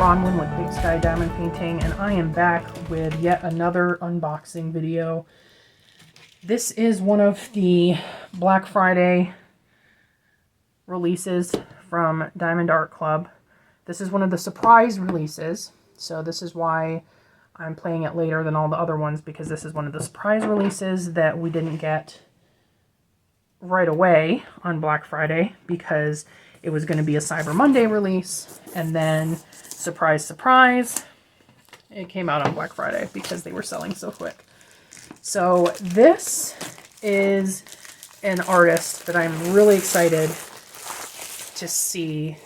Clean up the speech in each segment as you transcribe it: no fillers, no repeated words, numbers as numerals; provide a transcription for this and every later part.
Bronwyn with Big Sky Diamond Painting, and I am back with yet another unboxing video. This is one of the Black Friday releases from Diamond Art Club. This is one of the surprise releases, so this is why I'm playing it later than all the other ones, because this is one of the surprise releases that we didn't get right away on Black Friday, because it was going to be a Cyber Monday release, and then surprise, surprise, it came out on Black Friday because they were selling so quick. So this is an artist that I'm really excited to see,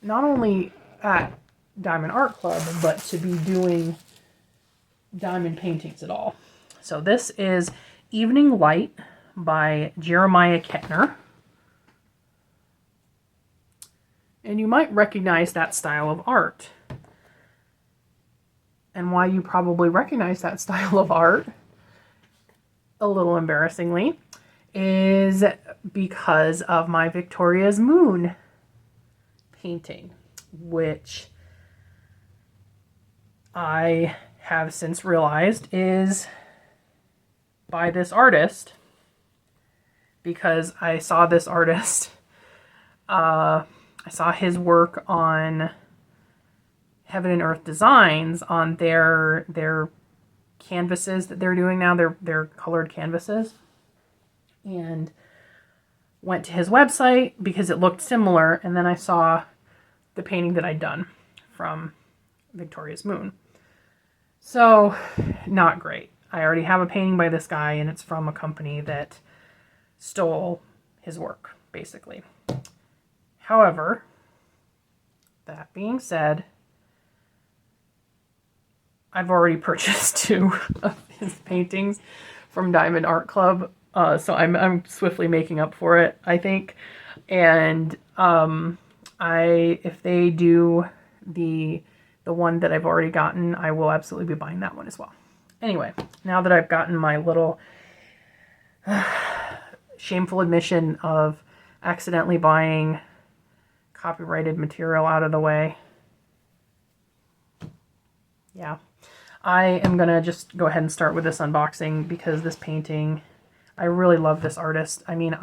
not only at Diamond Art Club, but to be doing diamond paintings at all. So this is Evening Light by Jeremiah Kettner. And you might recognize that style of art. And why you probably recognize that style of art, a little embarrassingly, is because of my Victoria's Moon painting, which I have since realized is by this artist, because I saw this artist, I saw his work on Heaven and Earth Designs on their canvases that they're doing now, their colored canvases, and went to his website because it looked similar, and then I saw the painting that I'd done from Victoria's Moon. So, not great. I already have a painting by this guy, and it's from a company that stole his work, basically. However, that being said, I've already purchased 2 of his paintings from Diamond Art Club, so I'm swiftly making up for it, I think. And if they do the one that I've already gotten, I will absolutely be buying that one as well. Anyway, now that I've gotten my little shameful admission of accidentally buying copyrighted material out of the way, yeah, I am going to just go ahead and start with this unboxing, because this painting, I really love this artist. I mean,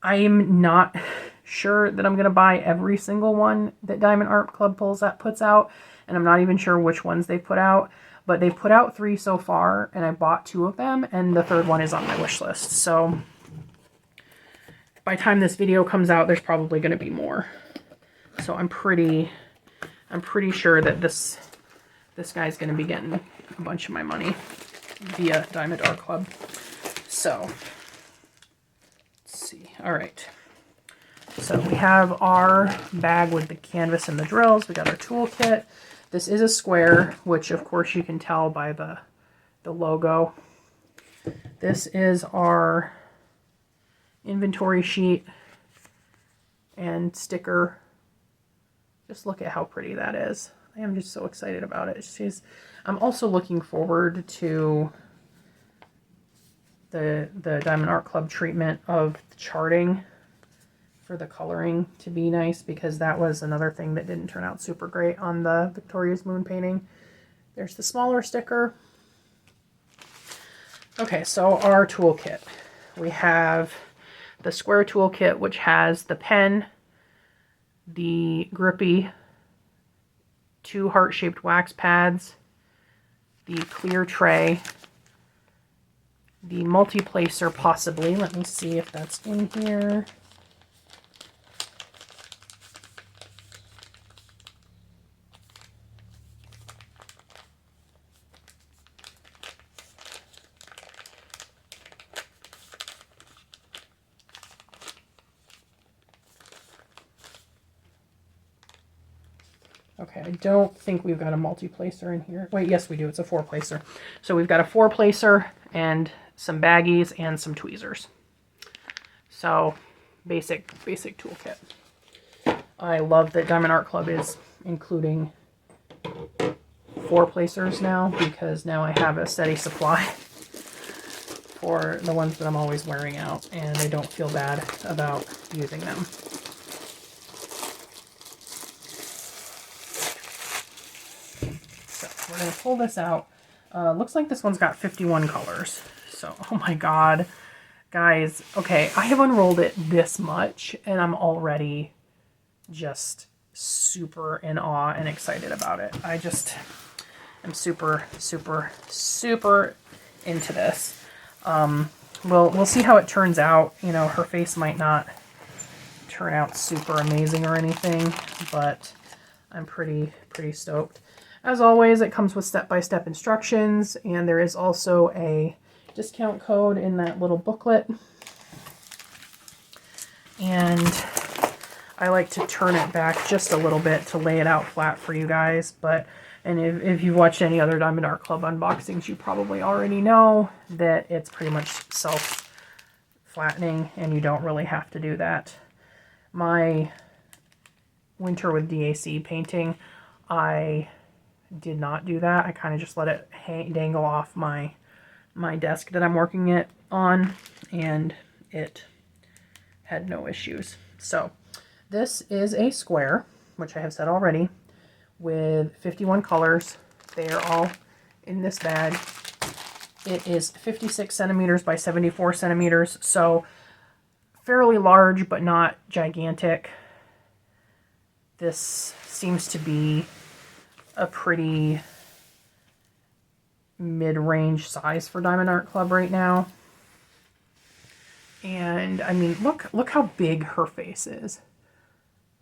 I'm not sure that I'm going to buy every single one that Diamond Art Club puts out, and I'm not even sure which ones they put out, but they've put out 3 so far, and I bought 2 of them, and the 3rd one is on my wish list. So by the time this video comes out, there's probably going to be more. So I'm pretty sure that this guy's going to be getting a bunch of my money via Diamond Art Club. So let's see. All right. So we have our bag with the canvas and the drills. We got our toolkit. This is a square, which of course you can tell by the logo. This is our inventory sheet and sticker. Just look at how pretty that is. I am just so excited about it. I'm also looking forward to the Diamond Art Club treatment of the charting for the coloring to be nice, because that was another thing that didn't turn out super great on the Victoria's Moon painting. There's the smaller sticker. Okay, so our toolkit. We have the square toolkit, which has the pen, the grippy, 2 heart-shaped wax pads, the clear tray, the multi-placer possibly. Let me see if that's in here. Okay, I don't think we've got a multi-placer in here. Wait, yes we do. It's a 4-placer. So we've got a 4-placer and some baggies and some tweezers. So basic toolkit. I love that Diamond Art Club is including 4-placers now, because now I have a steady supply for the ones that I'm always wearing out, and I don't feel bad about using them. pull this out. Looks like this one's got 51 colors. So, oh my God. Guys, okay, I have unrolled it this much, and I'm already just super in awe and excited about it. I'm super, super, super into this. We'll see how it turns out. You know, her face might not turn out super amazing or anything, but I'm pretty stoked. As always, it comes with step-by-step instructions, and there is also a discount code in that little booklet. And I like to turn it back just a little bit to lay it out flat for you guys. And if you've watched any other Diamond Art Club unboxings, you probably already know that it's pretty much self-flattening, and you don't really have to do that. My Winter with DAC painting, I did not do that. I kind of just let it dangle off my desk that I'm working it on, and it had no issues. So this is a square, which I have said already, with 51 colors. They are all in this bag. It is 56 centimeters by 74 centimeters, so fairly large but not gigantic. This seems to be a pretty mid-range size for Diamond Art Club right now. And I mean, look how big her face is.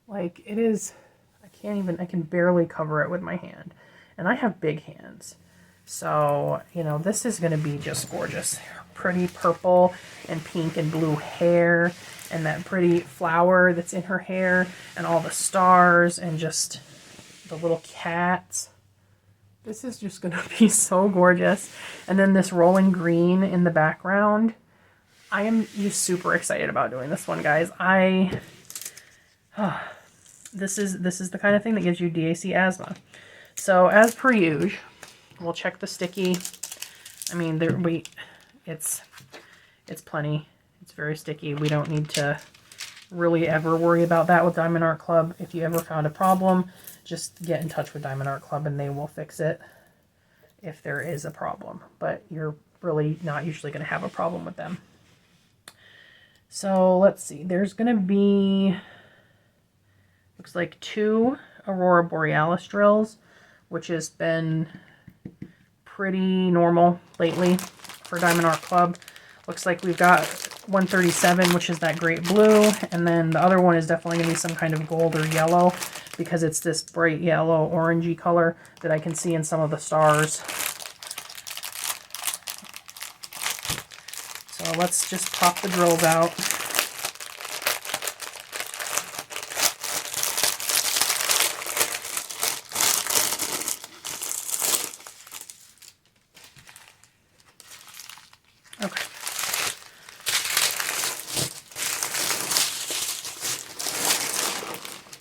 Like, it is, I can barely cover it with my hand. And I have big hands. So, you know, this is going to be just gorgeous. Pretty purple and pink and blue hair, and that pretty flower that's in her hair, and all the stars, and just the little cats. This is just going to be so gorgeous. And then this rolling green in the background. I am just super excited about doing this one, guys. This is the kind of thing that gives you DAC asthma. So as per usual, we'll check the sticky. I mean, it's plenty. It's very sticky. We don't need to really ever worry about that with Diamond Art Club. If you ever found a problem, just get in touch with Diamond Art Club and they will fix it if there is a problem. But you're really not usually going to have a problem with them. So let's see. There's going to be, looks like 2 Aurora Borealis drills, which has been pretty normal lately for Diamond Art Club. Looks like we've got 137, which is that great blue, and then the other one is definitely going to be some kind of gold or yellow, because it's this bright yellow orangey color that I can see in some of the stars. So let's just pop the drills out. Okay.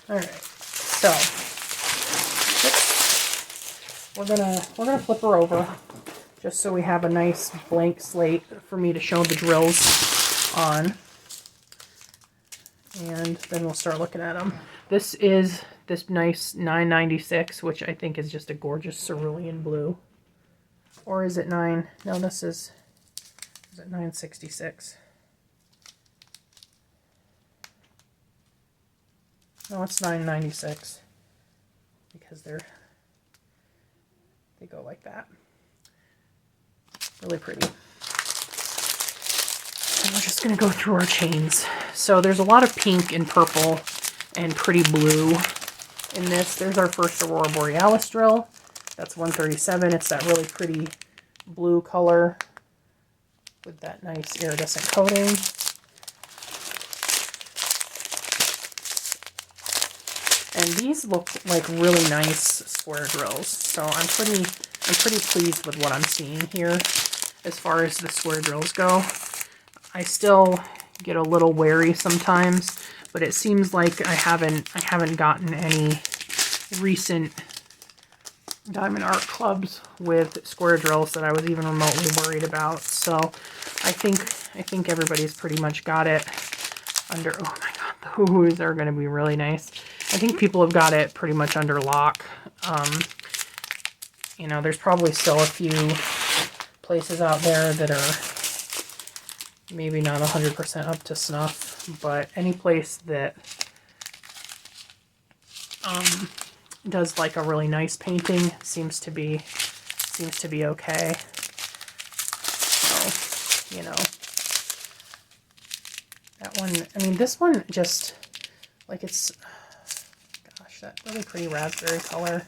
All right. So we're gonna flip her over just so we have a nice blank slate for me to show the drills on, and then we'll start looking at them. This is this nice 996, which I think is just a gorgeous cerulean blue. Or is it 9? No, this is it 966? No, it's 996 because they go like that. Really pretty. And we're just going to go through our chains. So there's a lot of pink and purple and pretty blue in this. There's our first Aurora Borealis drill. That's 137. It's that really pretty blue color with that nice iridescent coating. And these look like really nice square drills. So I'm pretty pleased with what I'm seeing here as far as the square drills go. I still get a little wary sometimes, but it seems like I haven't gotten any recent Diamond Art Clubs with square drills that I was even remotely worried about. So I think everybody's pretty much got it under, oh my god, the hoo-hoos are going to be really nice. I think people have got it pretty much under lock. You know, there's probably still a few places out there that are maybe not 100% up to snuff, but any place that does like a really nice painting seems to be okay. So, you know, that one, I mean, this one just, like, it's, gosh, that really pretty raspberry color.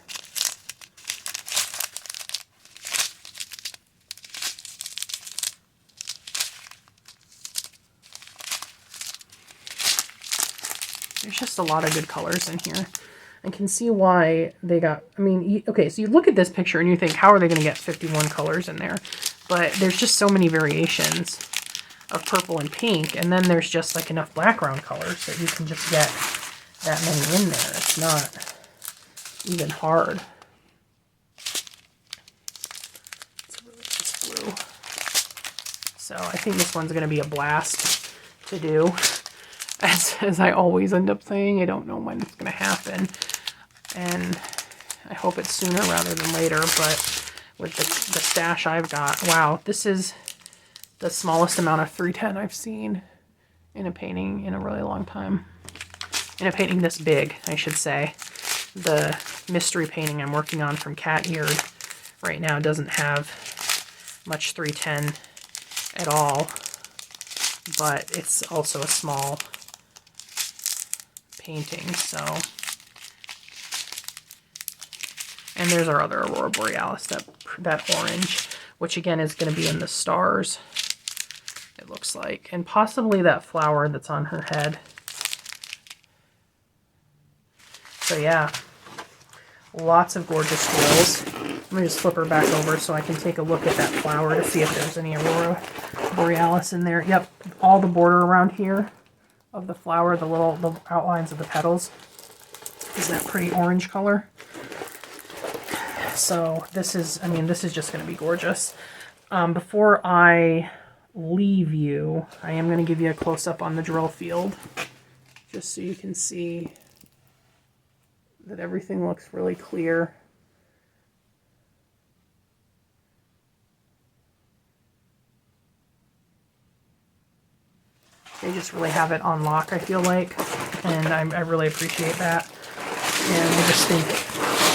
There's just a lot of good colors in here. I can see why they got, I mean, okay, so you look at this picture and you think, how are they going to get 51 colors in there? But there's just so many variations of purple and pink, and then there's just like enough background colors that you can just get that many in there. It's not even hard. It's really just blue. So I think this one's going to be a blast to do. As I always end up saying, I don't know when it's going to happen. And I hope it's sooner rather than later, but with the stash I've got, wow, this is the smallest amount of 310 I've seen in a painting in a really long time. In a painting this big, I should say. The mystery painting I'm working on from Cat Eared right now doesn't have much 310 at all, but it's also a small painting, so. And there's our other Aurora Borealis, that orange, which again is going to be in the stars, it looks like. And possibly that flower that's on her head. So yeah, lots of gorgeous swirls. Let me just flip her back over so I can take a look at that flower to see if there's any Aurora Borealis in there. Yep, all the border around here of the flower, the outlines of the petals, is that pretty orange color. So this is, I mean, this is just going to be gorgeous. Before I leave you, I am going to give you a close-up on the drill field, just so you can see that everything looks really clear. They just really have it on lock, I feel like, and I really appreciate that. And I just think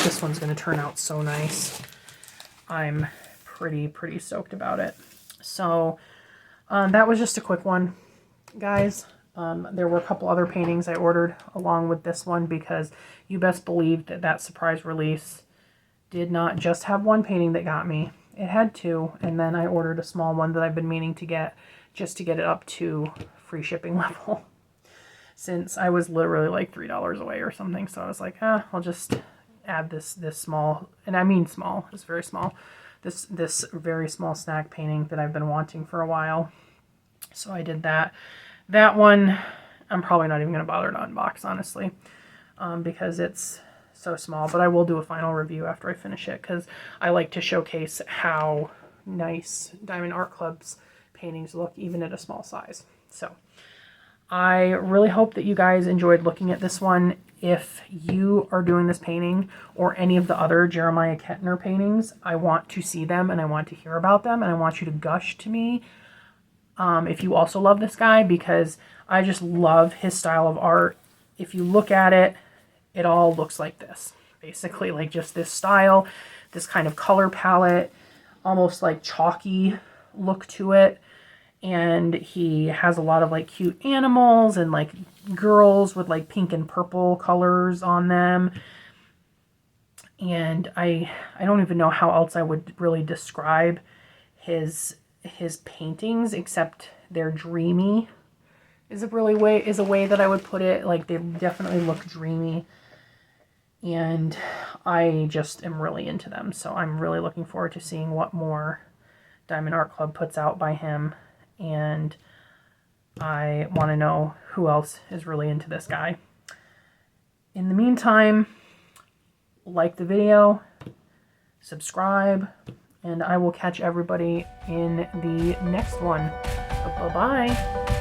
this one's going to turn out so nice. I'm pretty stoked about it. So that was just a quick one, guys. There were a couple other paintings I ordered along with this one, because you best believe that surprise release did not just have one painting that got me. It had two, and then I ordered a small one that I've been meaning to get, just to get it up to free shipping level, since I was literally like $3 away or something. So I was like, I'll just add this small, and I mean small, it's very small, this very small snack painting that I've been wanting for a while. So I did that. That one I'm probably not even going to bother to unbox, honestly, because it's so small. But I will do a final review after I finish it, because I like to showcase how nice Diamond Art Club's paintings look even at a small size. So I really hope that you guys enjoyed looking at this one. If you are doing this painting or any of the other Jeremiah Kettner paintings, I want to see them and I want to hear about them, and I want you to gush to me if you also love this guy, because I just love his style of art. If you look at it, it all looks like this. Basically, like just this style, this kind of color palette, almost like chalky look to it. And he has a lot of like cute animals and like girls with like pink and purple colors on them. And I don't even know how else I would really describe his paintings, except they're dreamy is a way that I would put it. Like, they definitely look dreamy, and I just am really into them. So I'm really looking forward to seeing what more Diamond Art Club puts out by him. And I want to know who else is really into this guy. In the meantime, like the video, subscribe, and I will catch everybody in the next one. Bye-bye.